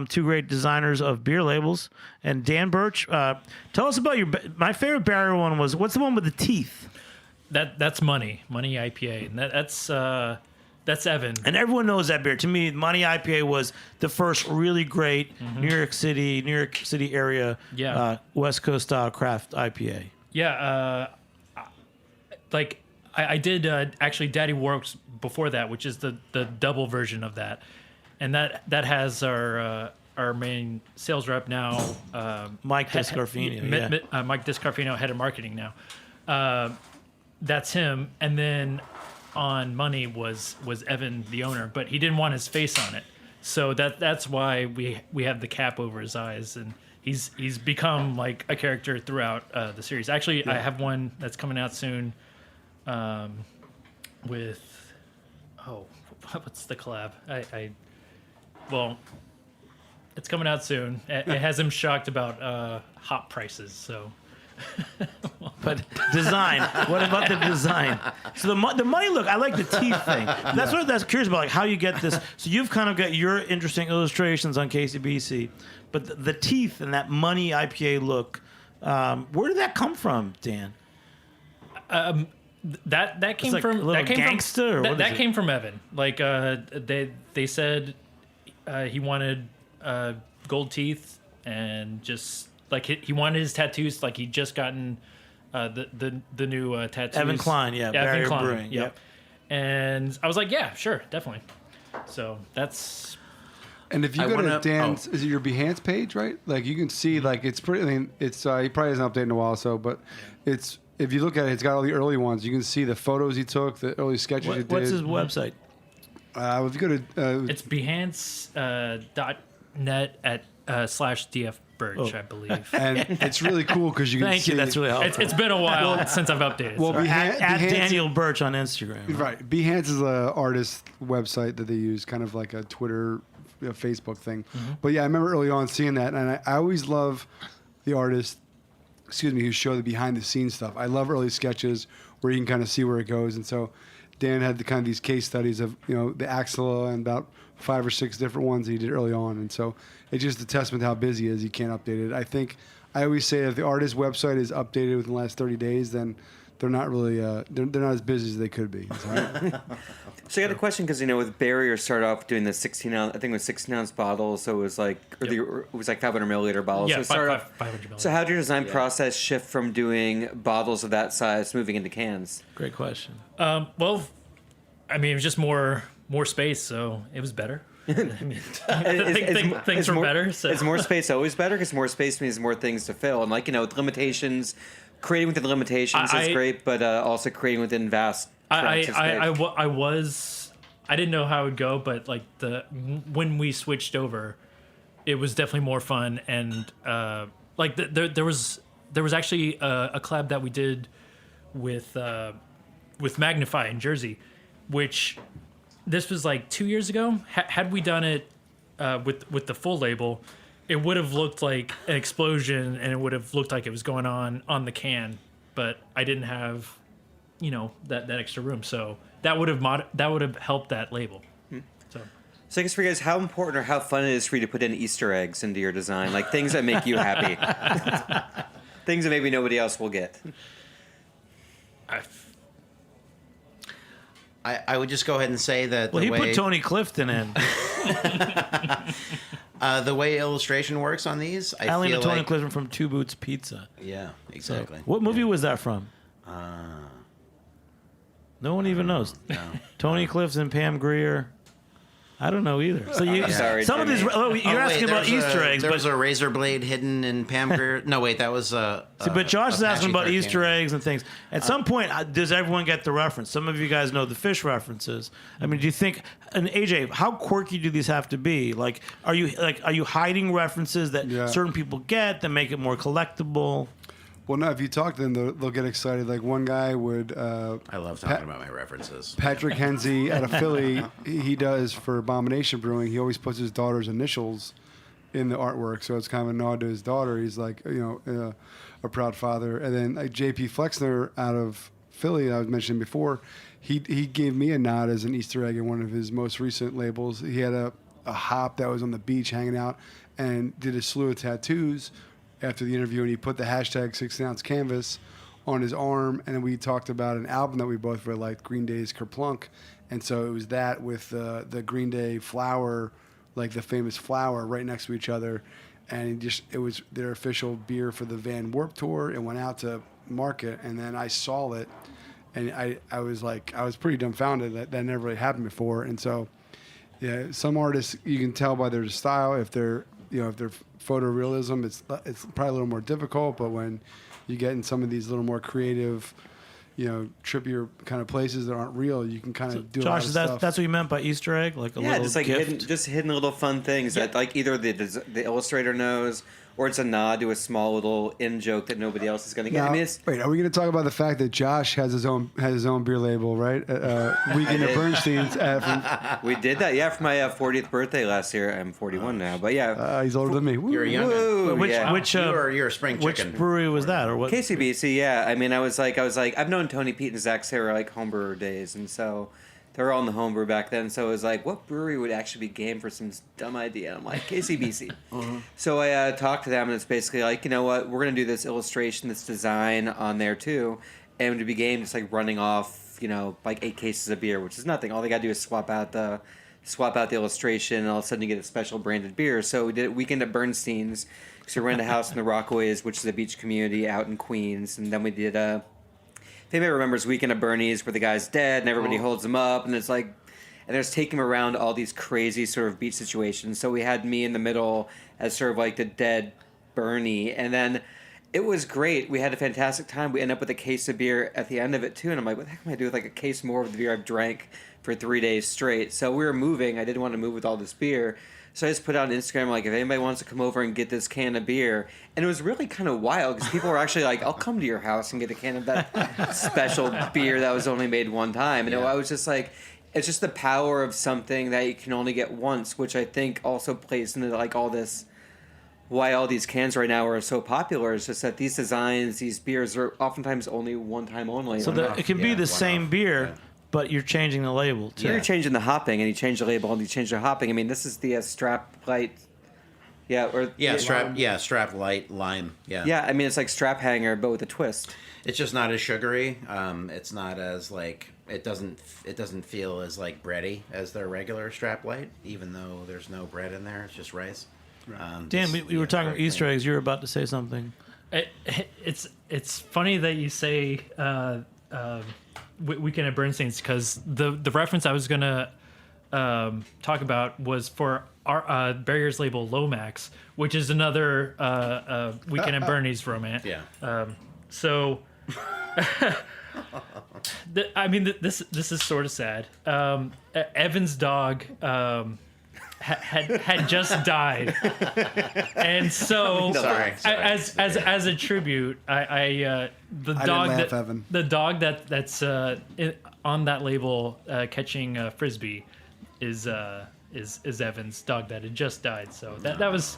Speaker 7: two great designers of beer labels, and Dan Birch. Tell us about my favorite barrier one was, what's the one with the teeth?
Speaker 10: That's Money IPA, and that's Evan.
Speaker 7: And everyone knows that beer. To me, Money IPA was the first really great New York City area, West Coast style craft IPA.
Speaker 10: Yeah, I did actually Daddy Works before that, which is the double version of that, and that has our main sales rep now,
Speaker 7: Mike Discarfino.
Speaker 10: Mike Discarfino, head of marketing now. That's him, and then on Money was Evan, the owner, but he didn't want his face on it, so that's why we have the cap over his eyes, and he's become like a character throughout the series. Actually, I have one that's coming out soon, with what's the collab? It's coming out soon. It has him shocked about hop prices, so.
Speaker 7: But design. What about the design? So the money look. I like the teeth thing. That's what that's curious about, like how you get this. So you've kind of got your interesting illustrations on KCBC, but the teeth and that Money IPA look. Where did that come from, Dan?
Speaker 10: That came
Speaker 7: like
Speaker 10: from
Speaker 7: a little gangsta, or
Speaker 10: that came from Evan. Like they said he wanted gold teeth and just. Like he wanted his tattoos, like he'd just gotten the new tattoos.
Speaker 7: Evan Klein,
Speaker 10: Evan Klein,
Speaker 7: Brewing,
Speaker 10: yep. And I was like, yeah, sure, definitely. So that's.
Speaker 8: And if you go to Dan's, is it your Behance page, right? Like you can see, like it's pretty. I mean, it's he probably hasn't updated in a while, but it's if you look at it, it's got all the early ones. You can see the photos he took, the early sketches he did.
Speaker 7: What's his website?
Speaker 8: If you go to
Speaker 10: it's Behance.net at /DF Birch, I believe.
Speaker 8: And it's really cool because you can
Speaker 7: Thank
Speaker 8: see.
Speaker 7: you, that's really helpful.
Speaker 10: It's been a while since I've updated.
Speaker 8: Well,
Speaker 10: so.
Speaker 7: at Daniel Birch on Instagram.
Speaker 8: Right. Behance is an artist website that they use, kind of like a Twitter, Facebook thing. But yeah, I remember early on seeing that, and I always love the artists, who show the behind the scenes stuff. I love early sketches where you can kind of see where it goes. And so Dan had the kind of these case studies of, the Axilla and about 5 or 6 different ones that he did early on. And so it's just a testament to how busy he is. He can't update it. I think I always say if the artist's website is updated within the last 30 days, then they're not really they're not as busy as they could be. Right?
Speaker 9: So I got a question because with Barrier started off doing the 16-ounce. I think it was 16-ounce bottles. So it was like it was like 500 milliliter bottles.
Speaker 10: Yeah,
Speaker 9: so
Speaker 10: 500 milliliter.
Speaker 9: So how did your design process shift from doing bottles of that size moving into cans?
Speaker 7: Great question.
Speaker 10: Well, I mean, it was just more space, so it was better. Things were better. So.
Speaker 9: Is more space always better? Because more space means more things to fill. And with limitations, creating within limitations is great, but also creating within vast.
Speaker 10: I didn't know how it would go, but when we switched over, it was definitely more fun. And there was actually a collab that we did with Magnify in Jersey, which. This was 2 years ago. Had we done it with the full label, it would have looked like an explosion, and it would have looked like it was going on the can. But I didn't have, that extra room, so that would have helped that label. So
Speaker 9: I guess for you guys, how important or how fun it is for you to put in Easter eggs into your design, like things that make you happy, things that maybe nobody else will get.
Speaker 11: I would just go ahead and say that.
Speaker 7: Well, he put Tony Clifton in.
Speaker 11: The way illustration works on these, I
Speaker 7: Alan
Speaker 11: feel
Speaker 7: and Tony
Speaker 11: like...
Speaker 7: Clifton from Two Boots Pizza.
Speaker 11: Yeah, exactly.
Speaker 7: So, what movie was that from? No one even knows.
Speaker 11: No.
Speaker 7: Tony Clifton, Pam Grier. I don't know either. So you,
Speaker 9: sorry,
Speaker 7: some
Speaker 9: Jimmy.
Speaker 7: of these, you're asking about Easter eggs.
Speaker 11: There
Speaker 7: but
Speaker 11: was a razor blade hidden in Pam Grier. No, wait, that was
Speaker 7: See, but Josh is asking about
Speaker 11: Apache
Speaker 7: Easter
Speaker 11: 13.
Speaker 7: eggs and things. At some point, does everyone get the reference? Some of you guys know the fish references. I mean, do you think? And AJ, how quirky do these have to be? Like, are you hiding references that certain people get that make it more collectible?
Speaker 8: Well, no, if you talk to them, they'll get excited. Like one guy would...
Speaker 11: I love talking about my references.
Speaker 8: Patrick Henze out of Philly, he does for Abomination Brewing, he always puts his daughter's initials in the artwork. So it's kind of a nod to his daughter. He's like, a proud father. And then like JP Flexner out of Philly, I was mentioning before, he gave me a nod as an Easter egg in one of his most recent labels. He had a hop that was on the beach hanging out and did a slew of tattoos after the interview, and he put the hashtag 16-ounce canvas on his arm, and then we talked about an album that we both really liked, Green Day's Kerplunk, and so it was that with the Green Day flower, like the famous flower, right next to each other, and it was their official beer for the Van Warped Tour. It went out to market, and then I saw it, and I was pretty dumbfounded that never really happened before, and so yeah, some artists you can tell by their style if they're photorealism, it's probably a little more difficult, but when you get in some of these little more creative, trippier kind of places that aren't real, you can kind of do a lot of stuff.
Speaker 7: That's what you meant by Easter egg, like a little
Speaker 9: just like
Speaker 7: gift?
Speaker 9: hidden little fun things that like either the illustrator knows or it's a nod to a small little in joke that nobody else is going to get.
Speaker 8: Now,
Speaker 9: I mean,
Speaker 8: wait, are we going to talk about the fact that Josh has his own beer label, right? Weekend at Bernstein's.
Speaker 9: We did that, for my 40th birthday last year. I'm 41 now, but
Speaker 8: he's older than me.
Speaker 11: You're a youngin'.
Speaker 7: Which
Speaker 11: you're a spring chicken.
Speaker 7: Which brewery was that, or what?
Speaker 9: KCBC, yeah. I mean, I was like, I've known Tony, Pete, and Zach Sarah like homebrewer days, and so they were all in the homebrew back then. So it was like, what brewery would actually be game for some dumb idea? I'm like, KCBC. So I talked to them, and it's basically like, you know what, we're gonna do this illustration, this design on there too, and to be game, just like running off, like 8 cases of beer, which is nothing. All they gotta do is swap out the illustration, and all of a sudden you get a special branded beer. So we did it Weekend at Bernstein's. So we rented a house in the Rockaways, which is a beach community out in Queens, and then we did if anybody remembers Weekend at Bernie's, where the guy's dead and everybody holds him up, and it's like, and they're just taking him around all these crazy sort of beach situations. So we had me in the middle as sort of like the dead Bernie, and then it was great. We had a fantastic time. We ended up with a case of beer at the end of it too, and I'm like, what the heck am I do with like a case more of the beer I've drank for 3 days straight? So we were moving. I didn't want to move with all this beer. So I just put out on Instagram, like, if anybody wants to come over and get this can of beer. And it was really kind of wild because people were actually like, I'll come to your house and get a can of that special beer that was only made one time. And I was just like, it's just the power of something that you can only get once, which I think also plays into like all this, why all these cans right now are so popular. Is just that these designs, these beers are oftentimes only one time only.
Speaker 7: So it can be the same beer, but you're changing the label too.
Speaker 9: You're changing the hopping, and you change the label, and you change the hopping. I mean, this is the strap light.
Speaker 11: Strap light lime.
Speaker 9: Yeah, I mean, it's like strap hanger, but with a twist.
Speaker 11: It's just not as sugary. It's not as like it doesn't feel as like bready as their regular strap light, even though there's no bread in there. It's just rice.
Speaker 7: Dan, we were talking about Easter eggs. You were about to say something.
Speaker 10: It's funny that you say Weekend at Bernstein's, because the reference I was gonna talk about was for our Barrier's label Lomax, which is another Weekend at Bernie's romance.
Speaker 11: Yeah.
Speaker 10: So, I mean, this is sort of sad. Evan's dog had just died, and so as a tribute, the dog that's on that label catching frisbee is Evan's dog that had just died. So that was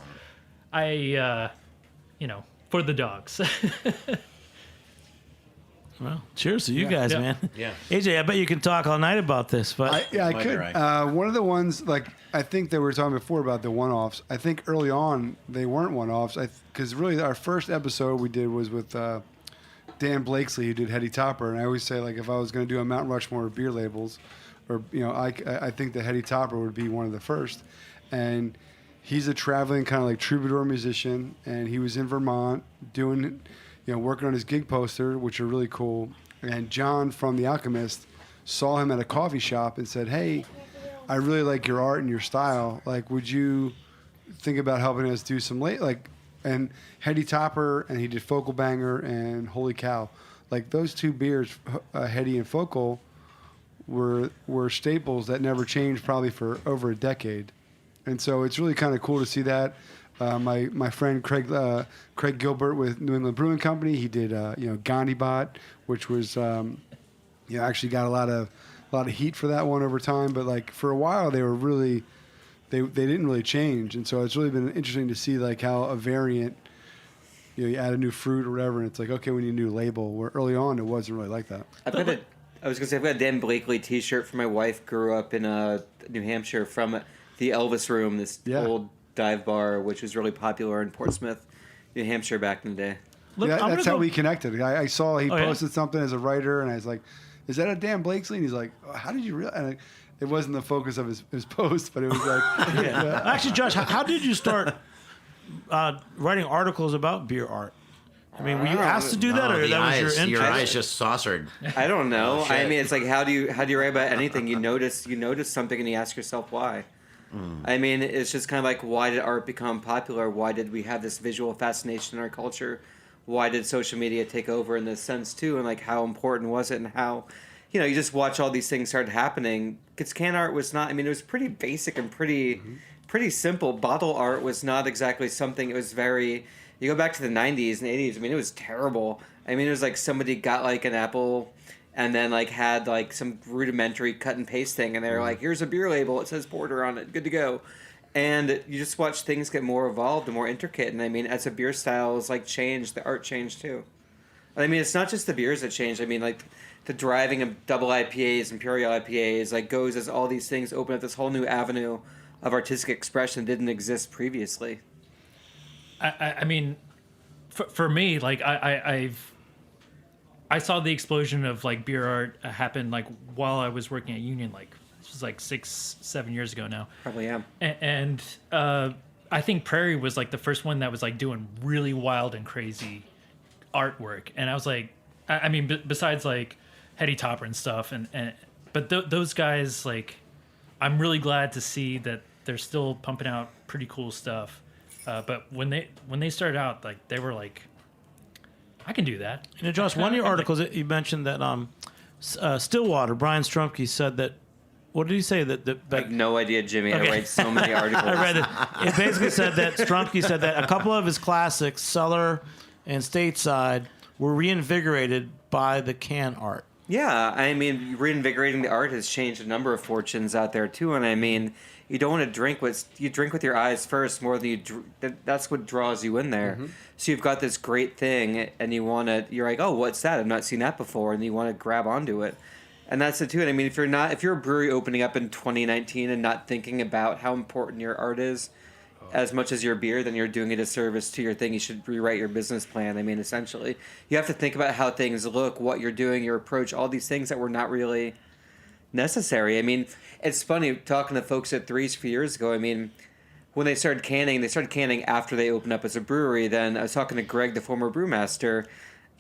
Speaker 10: for the dogs.
Speaker 7: Well, cheers to you guys, man.
Speaker 11: Yeah.
Speaker 7: AJ, I bet you can taltalk all night about this, but
Speaker 8: I could. One of the ones, like, I think that we were talking before about the one-offs. I think early on they weren't one-offs, because really our first episode we did was with Dan Blakesley, who did Hetty Topper, and I always say, like, if I was going to do a Mount Rushmore of beer labels, or I think that Hetty Topper would be one of the first. And he's a traveling kind of like troubadour musician, and he was in Vermont doing, working on his gig poster, which are really cool. And John from The Alchemist saw him at a coffee shop and said, "Hey, I really like your art and your style. Like, would you think about helping us do some and Hetty Topper, and he did Focal Banger and Holy Cow. Like, those two beers, Hetty and Focal, were staples that never changed probably for over a decade. And so it's really kind of cool to see that. My friend Craig Gilbert with New England Brewing Company, he did Gandhi Bot, which was actually got a lot of heat for that one over time. But like for a while, they were really they didn't really change, and so it's really been interesting to see like how a variant, you add a new fruit or whatever, and it's like, okay, we need a new label. Where early on it wasn't really like that.
Speaker 9: I've got a Dan Blakely T-shirt for my wife. Grew up in New Hampshire, from the Elvis Room, this old dive bar, which was really popular in Portsmouth, New Hampshire back in the day.
Speaker 8: Look, that's how we connected. I saw he posted something as a writer, and I was like, "Is that a Dan Blakesley?" And he's like, oh, "How did you realize?" And it wasn't the focus of his post, but it was like,
Speaker 7: Actually, Josh, how did you start writing articles about beer art? I mean, were you asked to do that, or that was your interest?
Speaker 11: Your eyes just saucered.
Speaker 9: I don't know. I mean, it's like, how do you write about anything? You notice something and you ask yourself why. I mean, it's just kind of like, why did art become popular? Why did we have this visual fascination in our culture? Why did social media take over in this sense too? And like, how important was it? And how, you just watch all these things start happening. Because can art was not. I mean, it was pretty basic and pretty simple. Bottle art was not exactly something. It was very. You go back to the 90s and 80s. I mean, it was terrible. I mean, it was like somebody got like an apple and then like had like some rudimentary cut and paste thing, and they're like, here's a beer label, it says porter on it, good to go. And you just watch things get more evolved and more intricate. And I mean, as the beer styles like changed, the art changed too. I mean, it's not just the beers that changed. I mean, like the driving of double IPAs, Imperial IPAs, like goes as all these things open up this whole new avenue of artistic expression that didn't exist previously.
Speaker 10: I mean, for me, like I saw the explosion of like beer art happen like while I was working at Union. Like this was like 6-7 years ago now.
Speaker 9: Probably am.
Speaker 10: And I think Prairie was like the first one that was like doing really wild and crazy artwork. And I was like, I mean, besides like Hetty Topper and stuff, but those guys, like, I'm really glad to see that they're still pumping out pretty cool stuff. But when they started out, like they were like, I can do that.
Speaker 7: Josh, one of your articles, you mentioned that Stillwater, Brian Strumke said that. What did he say? That
Speaker 9: I have no idea, Jimmy. Okay. I write so many articles.
Speaker 7: I read it. It basically said that Strumke said that a couple of his classics, Cellar and Stateside, were reinvigorated by the can art.
Speaker 9: Yeah, I mean, reinvigorating the art has changed a number of fortunes out there too. And I mean, you don't want to drink you drink with your eyes first more than that's what draws you in there. Mm-hmm. So you've got this great thing, and you're like, oh, what's that? I've not seen that before, and you want to grab onto it. And that's it too. And I mean, if you're a brewery opening up in 2019 and not thinking about how important your art is as much as your beer, then you're doing a disservice to your thing. You should rewrite your business plan. I mean, essentially, you have to think about how things look, what you're doing, your approach, all these things that were not really necessary. I mean, it's funny talking to folks at Threes a few years ago. I mean, when they started canning after they opened up as a brewery. Then I was talking to Greg, the former brewmaster,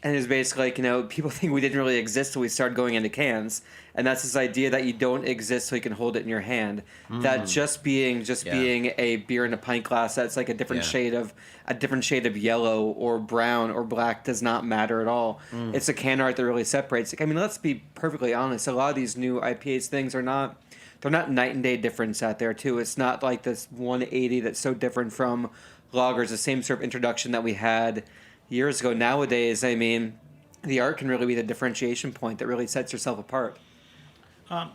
Speaker 9: and it was basically like, people think we didn't really exist till we started going into cans. And that's this idea that you don't exist so you can hold it in your hand. That just being a beer in a pint glass that's like a different shade of yellow or brown or black does not matter at all. It's a can art that really separates. Like, I mean, let's be perfectly honest. A lot of these new IPAs things they're not night and day difference out there too. It's not like this 180 that's so different from lagers, the same sort of introduction that we had years ago. Nowadays, I mean, the art can really be the differentiation point that really sets yourself apart.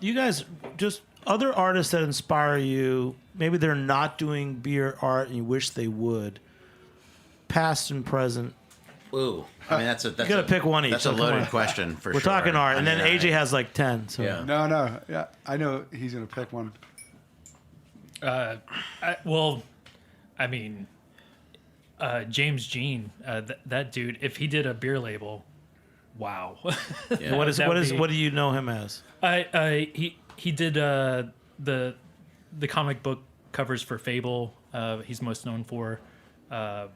Speaker 7: You guys, just other artists that inspire you, maybe they're not doing beer art and you wish they would, past and present.
Speaker 11: Ooh, I mean, that's
Speaker 7: you got to pick one each.
Speaker 11: That's a loaded question for sure.
Speaker 7: We're talking art, and then AJ has like 10. So.
Speaker 11: Yeah.
Speaker 8: No, yeah, I know he's gonna pick one.
Speaker 10: I mean, James Jean, that dude, if he did a beer label, wow.
Speaker 7: Yeah. What do you know him as?
Speaker 10: He did the comic book covers for Fable. He's most known for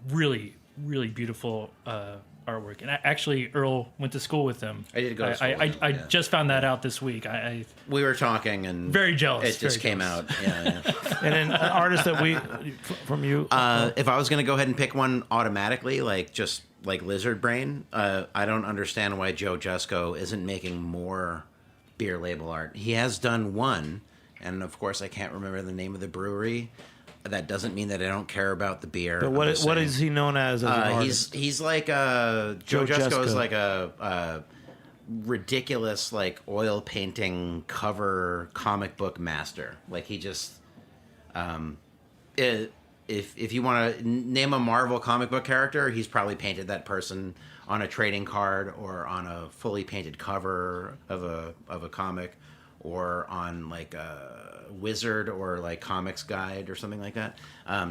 Speaker 10: really beautiful artwork. And actually, Earl went to school with him.
Speaker 11: I did go to school with him,
Speaker 10: I just found that out this week.
Speaker 11: We were talking and
Speaker 10: very jealous.
Speaker 11: It just came out. Yeah.
Speaker 7: And then an artist that from you.
Speaker 11: If I was going to go ahead and pick one automatically, like Lizard Brain, I don't understand why Joe Jusko isn't making more beer label art. He has done one, and of course I can't remember the name of the brewery. That doesn't mean that I don't care about the beer.
Speaker 7: But what is he known as an artist?
Speaker 11: He's like Joe Jusko is like a ridiculous like oil painting cover comic book master. Like he just if you want to name a Marvel comic book character, he's probably painted that person on a trading card or on a fully painted cover of a comic, or on like a Wizard or like Comics Guide or something like that.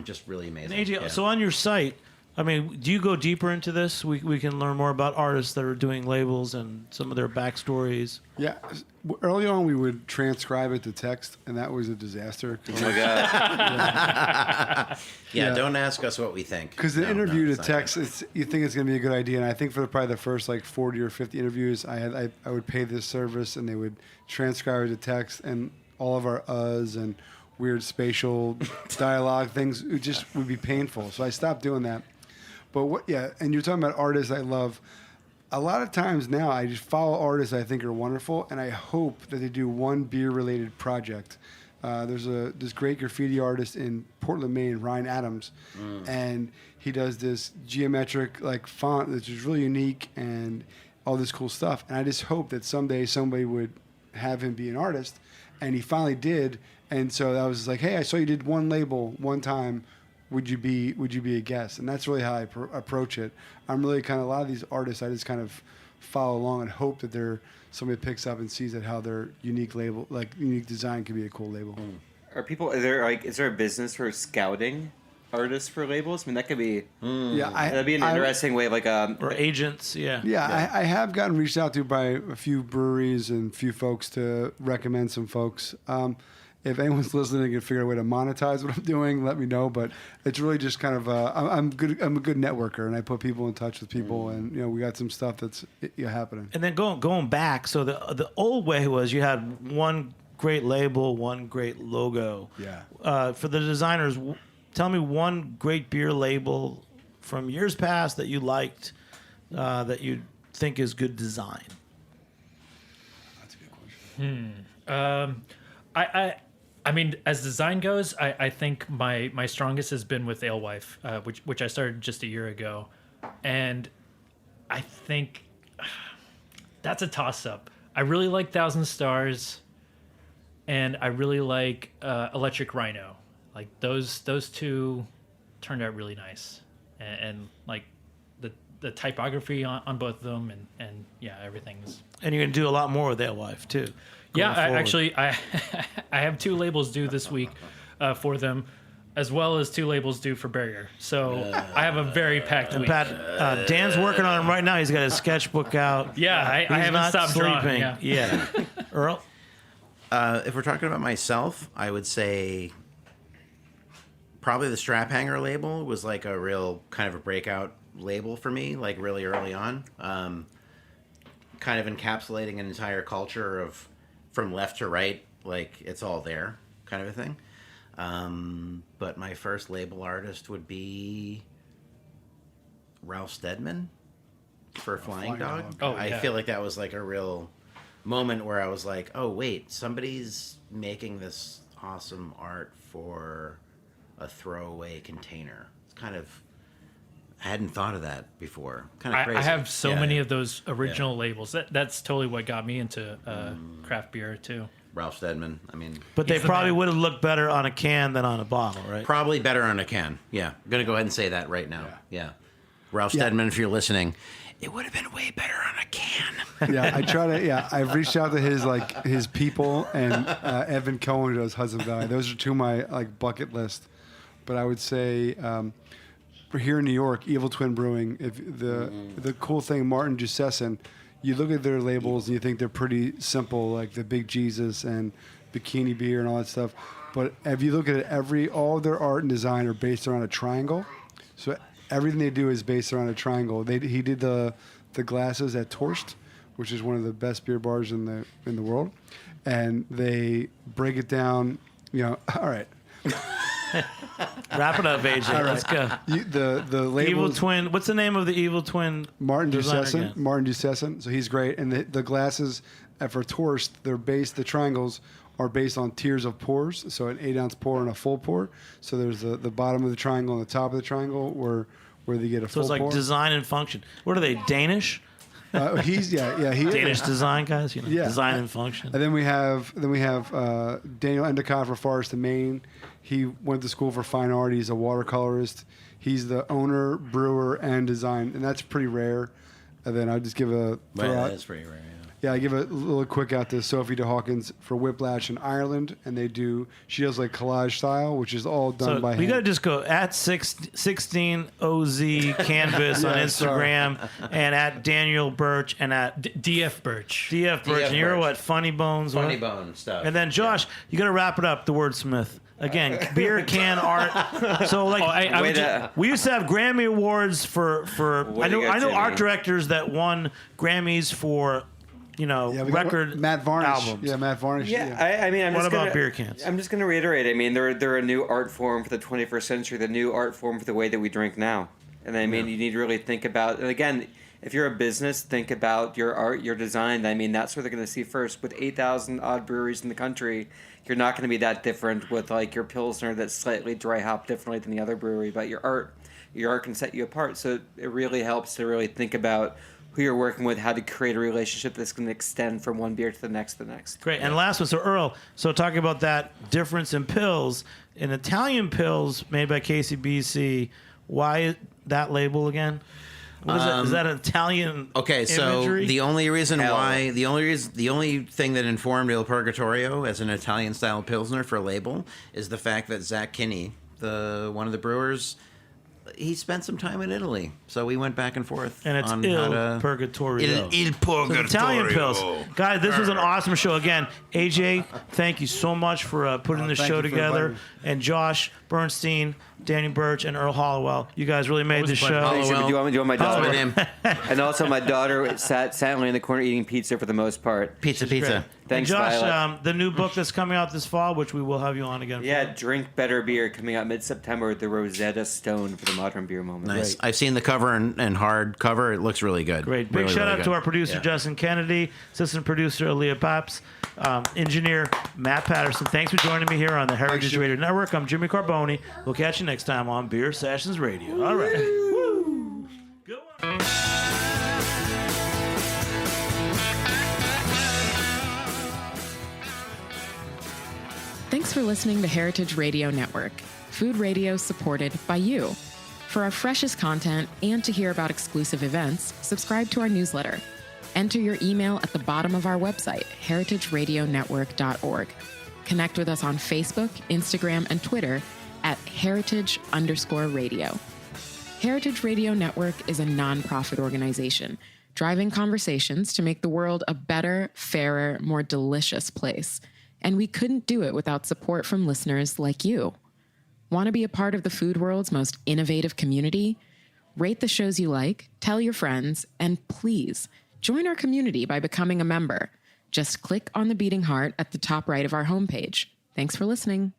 Speaker 11: Just really amazing.
Speaker 7: And AJ, so on your site, I mean, do you go deeper into this? We can learn more about artists that are doing labels and some of their backstories.
Speaker 8: Yeah. Early on, we would transcribe it to text, and that was a disaster.
Speaker 11: Oh, my God. Yeah, don't ask us what we think.
Speaker 8: Because the interview to text, you think it's going to be a good idea. And I think for probably the first like 40 or 50 interviews, I would pay this service, and they would transcribe it to text, and all of our uhs and weird spatial dialogue things would be painful. So I stopped doing that. But and you're talking about artists I love. A lot of times now I just follow artists I think are wonderful, and I hope that they do one beer-related project. There's this great graffiti artist in Portland, Maine, Ryan Adams, and he does this geometric like font that's just really unique and all this cool stuff. And I just hope that someday somebody would have him be an artist, and he finally did. And so I was like, hey, I saw you did one label one time. Would you be a guest? And that's really how I approach it. I'm really kind of a lot of these artists. I just kind of follow along and hope that somebody picks up and sees that how their unique label, like unique design, could be a cool label.
Speaker 9: Is there a business for scouting artists for labels? I mean, that could be that'd be an interesting way, like
Speaker 7: or agents. Yeah.
Speaker 8: I have gotten reached out to by a few breweries and a few folks to recommend some folks. If anyone's listening and can figure out a way to monetize what I'm doing, let me know. But it's really just kind of I'm a good networker, and I put people in touch with people, and we got some stuff that's happening.
Speaker 7: And then going back, so the old way was you had one great label, one great logo.
Speaker 8: Yeah.
Speaker 7: For the designers, tell me one great beer label from years past that you liked, that you think is good design.
Speaker 8: That's a good question.
Speaker 10: I mean, as design goes, I think my strongest has been with Alewife, which I started just a year ago, and I think that's a toss-up. I really like Thousand Stars, and I really like Electric Rhino. Like those two turned out really nice, and like the typography on both of them, and everything's.
Speaker 7: And you're gonna do a lot more with Alewife too.
Speaker 10: Yeah, I have 2 labels due this week for them, as well as 2 labels due for Barrier. So I have a very packed week.
Speaker 7: Pat, Dan's working on him right now. He's got his sketchbook out.
Speaker 10: Yeah, I haven't stopped
Speaker 7: sleeping.
Speaker 10: Drawing,
Speaker 7: Yeah. Earl?
Speaker 11: If we're talking about myself, I would say probably the Strap Hanger label was like a real kind of a breakout label for me, like really early on. Kind of encapsulating an entire culture of from left to right, like it's all there kind of a thing. But my first label artist would be Ralph Steadman for Flying Dog.
Speaker 10: Oh,
Speaker 11: I feel like that was like a real moment where I was like, oh wait, somebody's making this awesome art for a throwaway container. It's kind of, I hadn't thought of that before. Kind of crazy.
Speaker 10: I have so many of those original labels. That's totally what got me into craft beer too.
Speaker 11: Ralph Steadman. I mean,
Speaker 7: but they probably would have looked better on a can than on a bottle, right?
Speaker 11: Probably better on a can. Yeah, I'm gonna go ahead and say that right now. Yeah. Ralph Steadman, if you're listening, it would have been way better on a can.
Speaker 8: Yeah, I try to. Yeah, I've reached out to his people and Evan Cohen, who does Hudson Valley. Those are 2 of my bucket list. But I would say. Here in New York, Evil Twin Brewing. If the cool thing, Martin Jusessin, you look at their labels and you think they're pretty simple, like the Big Jesus and Bikini Beer and all that stuff. But if you look at it, all of their art and design are based around a triangle. So everything they do is based around a triangle. He did the glasses at Torst, which is one of the best beer bars in the world, and they break it down. All right.
Speaker 7: Wrap it up, AJ.
Speaker 8: All right.
Speaker 7: Let's go.
Speaker 8: The label
Speaker 7: Evil Twin. What's the name of the Evil Twin?
Speaker 8: Martin
Speaker 7: designer
Speaker 8: Ducesson.
Speaker 7: again?
Speaker 8: Martin Ducesson. So he's great. And the glasses for Torst, the triangles are based on tiers of pours. So an 8-ounce pour and a full pour. So there's the bottom of the triangle and the top of the triangle where they get a full pour.
Speaker 7: So it's like design and function. What are they, Danish?
Speaker 8: He's
Speaker 7: Danish design guys, design and function.
Speaker 8: And then we have Daniel Endicott for Forest and Maine. He went to school for fine art. He's a watercolorist. He's the owner, brewer, and design, and that's pretty rare. And then I just give
Speaker 11: that is pretty rare.
Speaker 8: Yeah, I give a little quick out to Sophie de Hawkins for Whiplash in Ireland, and she does like collage style, which is all done by hand.
Speaker 7: We got to just go at 16OZ Canvas on Instagram, and at Daniel Birch, and at
Speaker 10: DF Birch.
Speaker 7: DF Birch, and you're what? Funny Bones?
Speaker 11: Funny Bone stuff.
Speaker 7: And then Josh, you got to wrap it up, the wordsmith. Again, beer can art. So like, we used to have Grammy awards for I know art directors that won Grammys for record
Speaker 8: Matt Varnish.
Speaker 7: albums.
Speaker 8: Yeah, Matt Varnish.
Speaker 9: Yeah.
Speaker 7: What about beer cans?
Speaker 9: I'm just going to reiterate. I mean, they're a new art form for the 21st century, the new art form for the way that we drink now. And I mean, you need to really think about. And again, if you're a business, think about your art, your design. I mean, that's what they're going to see first. With 8,000 odd breweries in the country, you're not going to be that different with like your Pilsner that's slightly dry hopped differently than the other brewery. But your art can set you apart. So it really helps to really think about who you're working with, how to create a relationship that's going to extend from one beer to the next.
Speaker 7: Great. And last one, so Earl, talking about that difference in pills, in Italian pills made by KCBC, why that label again? What is that? Is that Italian
Speaker 11: imagery? So the only thing that informed Il Purgatorio as an Italian style Pilsner for a label is the fact that Zach Kinney, one of the brewers, he spent some time in Italy, so we went back and forth.
Speaker 7: And it's Il Purgatorio.
Speaker 11: Il Purgatorio.
Speaker 7: So Italian pills. Guys, this was an awesome show. Again, AJ, thank you so much for putting this show together. And Josh Bernstein, Danny Birch, and Earl Hollowell. You guys really made this show.
Speaker 9: Do you want my daughter? And also, my daughter sat silently in the corner eating pizza for the most part.
Speaker 11: Pizza.
Speaker 9: Thanks,
Speaker 7: and Josh,
Speaker 9: Violet.
Speaker 7: The new book that's coming out this fall, which we will have you on again.
Speaker 9: Yeah, Drink Better Beer, coming out mid-September with the Rosetta Stone for the modern beer moment.
Speaker 11: Nice. I've seen the cover and hard cover. It looks really good.
Speaker 7: Great. Big shout out to our producer, Justin Kennedy, assistant producer, Aaliyah Paps, engineer, Matt Patterson. Thanks for joining me here on the Heritage Radio Network. I'm Jimmy Carboni. We'll catch you next time on Beer Sessions Radio. All right. Woo. Good one.
Speaker 13: Thanks for listening to Heritage Radio Network, food radio supported by you. For our freshest content and to hear about exclusive events, subscribe to our newsletter. Enter your email at the bottom of our website, heritageradionetwork.org. Connect with us on Facebook, Instagram, and Twitter at heritage_radio. Heritage Radio Network is a nonprofit organization driving conversations to make the world a better, fairer, more delicious place. And we couldn't do it without support from listeners like you. Want to be a part of the food world's most innovative community? Rate the shows you like, tell your friends, and please join our community by becoming a member. Just click on the beating heart at the top right of our homepage. Thanks for listening.